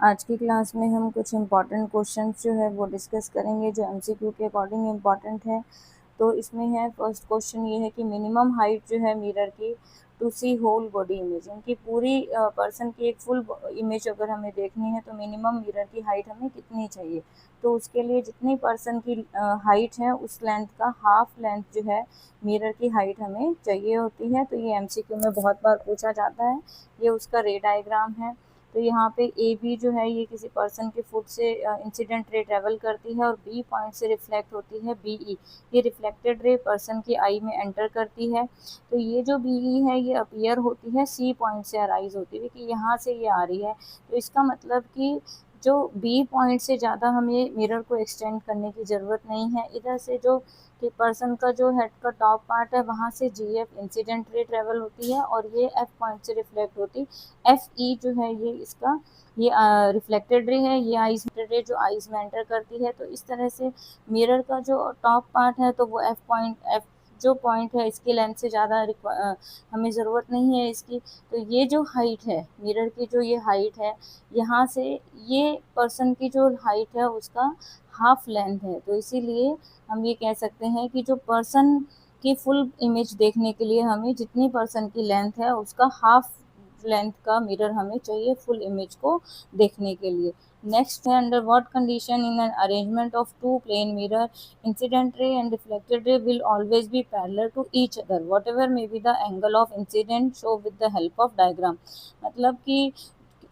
आज की क्लास में हम कुछ इम्पॉर्टेंट क्वेश्चंस जो है वो डिस्कस करेंगे जो एमसीक्यू के अकॉर्डिंग इम्पॉर्टेंट है। तो इसमें है फर्स्ट क्वेश्चन ये है कि मिनिमम हाइट जो है मिरर की to see whole body image, इनकी पूरी पर्सन की एक फुल इमेज अगर हमें देखनी है तो मिनिमम मिरर की हाइट हमें कितनी चाहिए। तो उसके लिए जितनी पर्सन की हाइट है उस लेंथ का हाफ लेंथ जो है मिरर की हाइट हमें चाहिए होती है। तो ये एमसीक्यू में बहुत बार पूछा जाता है। ये उसका रे डायग्राम है। तो यहाँ पे ए बी जो है ये किसी पर्सन के फुट से इंसिडेंट रे ट्रेवल करती है और बी पॉइंट से रिफ्लेक्ट होती है बी ई। ये रिफ्लेक्टेड रे पर्सन की आई में एंटर करती है। तो ये जो बी ई है ये अपीयर होती है सी पॉइंट से अराइज होती है कि यहाँ से ये आ रही है। तो इसका मतलब कि जो बी पॉइंट से ज़्यादा हमें मिरर को एक्सटेंड करने की ज़रूरत नहीं है। इधर से जो कि पर्सन का जो हेड का टॉप पार्ट है वहाँ से जी एफ इंसिडेंट रे ट्रेवल होती है और ये एफ पॉइंट से रिफ्लेक्ट होती। एफ ई जो है ये इसका ये रिफ्लेक्टेड रे है, ये आइज रे जो आइज में एंटर करती है। तो इस तरह से मिरर का जो टॉप पार्ट है तो वो एफ जो पॉइंट है इसकी लेंथ से ज़्यादा हमें ज़रूरत नहीं है इसकी। तो ये जो हाइट है मिरर की जो ये हाइट है यहाँ से ये पर्सन की जो हाइट है उसका हाफ लेंथ है। तो इसीलिए हम ये कह सकते हैं कि जो पर्सन की फुल इमेज देखने के लिए हमें जितनी पर्सन की लेंथ है उसका हाफ लेंथ का मिरर हमें चाहिए फुल इमेज को देखने के लिए। नेक्स्ट है under what condition in an arrangement of two plane mirror incident ray and reflected ray will always be parallel to each other whatever may be the angle of incident show with the help of diagram. मतलब कि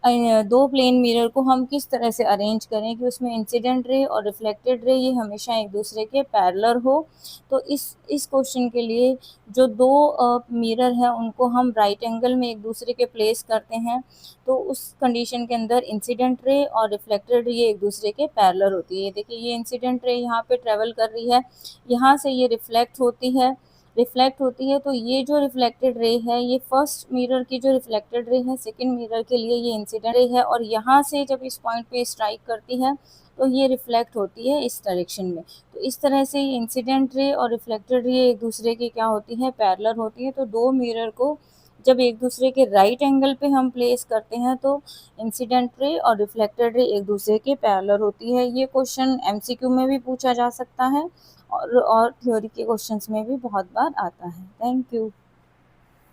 दो plane mirror को हम किस तरह से arrange करें कि उसमें इंसिडेंट रे और रिफ्लेक्टेड रे ये हमेशा एक दूसरे के पैरेलल हो। तो इस क्वेश्चन के लिए जो दो मिरर है उनको हम राइट एंगल में एक दूसरे के प्लेस करते हैं। तो उस कंडीशन के अंदर इंसिडेंट रे और रिफ्लेक्टेड रे ये एक दूसरे के पैरेलल होती है। देखिए ये इंसिडेंट रे यहाँ पे ट्रेवल कर रही है, यहाँ से ये रिफ्लेक्ट होती है। तो ये जो रिफ्लेक्टेड रे है ये फर्स्ट मिरर की जो रिफ्लेक्टेड रे है सेकंड मिरर के लिए ये इंसिडेंट रे है और यहाँ से जब इस पॉइंट पे स्ट्राइक करती है तो ये रिफ्लेक्ट होती है इस डायरेक्शन में। तो इस तरह से ये इंसिडेंट रे और रिफ्लेक्टेड रे एक दूसरे की क्या होती है पैरेलल होती है। तो दो मिरर को जब एक दूसरे के राइट एंगल पे हम प्लेस करते हैं तो इंसिडेंट रे और रिफ्लेक्टेड रे एक दूसरे के पैरेलल होती है। ये क्वेश्चन एमसीक्यू में भी पूछा जा सकता है और थ्योरी के क्वेश्चंस में भी बहुत बार आता है। Thank you.